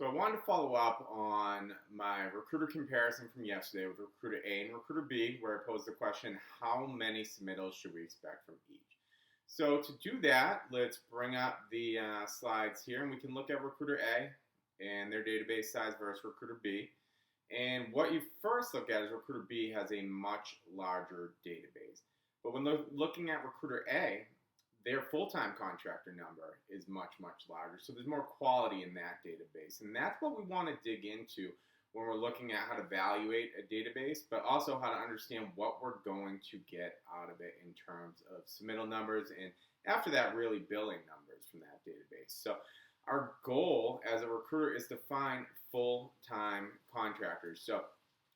So I wanted to follow up on my recruiter comparison from yesterday with recruiter A and recruiter B, where I posed the question, how many submittals should we expect from each? So to do that, let's bring up the slides here, and we can look at recruiter A and their database size versus recruiter B. And what you first look at is recruiter B has a much larger database. But when looking at recruiter A, their full-time contractor number is much, much larger. So there's more quality in that database. And that's what we want to dig into when we're looking at how to evaluate a database, but also how to understand what we're going to get out of it in terms of submittal numbers, and after that, really billing numbers from that database. So our goal as a recruiter is to find full-time contractors. So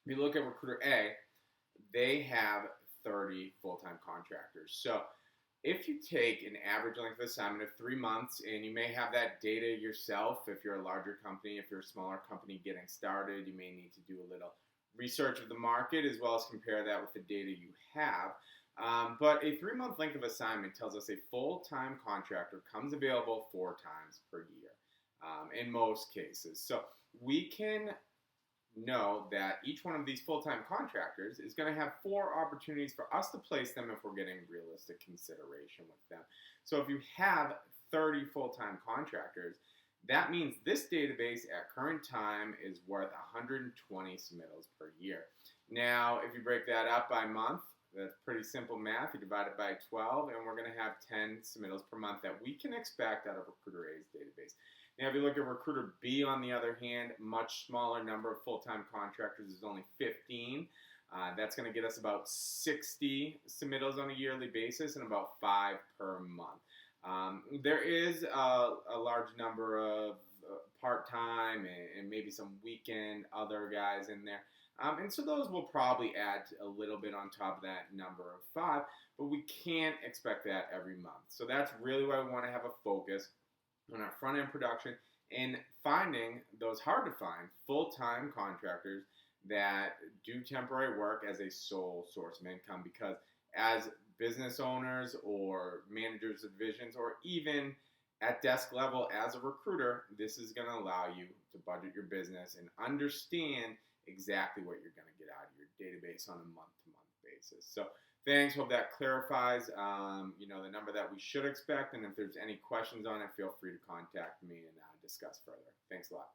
if you look at recruiter A, they have 30 full-time contractors. So if you take an average length of assignment of 3 months, and you may have that data yourself, if you're a larger company, if you're a smaller company getting started, you may need to do a little research of the market as well as compare that with the data you have. But a 3-month length of assignment tells us a full-time contractor comes available 4 times per year in most cases. So we can know that each one of these full-time contractors is going to have 4 opportunities for us to place them if we're getting realistic consideration with them. So if you have 30 full-time contractors, that means this database at current time is worth 120 submittals per year. Now, if you break that up by month, that's pretty simple math. You divide it by 12, and we're going to have 10 submittals per month that we can expect out of Recruiter A's database. Now, if you look at Recruiter B, on the other hand, much smaller number of full-time contractors is only 15. That's going to get us about 60 submittals on a yearly basis and about 5 per month. There is a large number of part-time and maybe some weekend other guys in there. And so those will probably add a little bit on top of that number of 5, but we can't expect that every month. So that's really why we want to have a focus on our front-end production and finding those hard-to-find full-time contractors that do temporary work as a sole source of income, because as business owners or managers of divisions, or even at desk level as a recruiter, this is going to allow you to budget your business and understand exactly what you're going to get out of your database on a month-to-month basis. So thanks. Hope that clarifies, the number that we should expect. And if there's any questions on it, feel free to contact me and discuss further. Thanks a lot.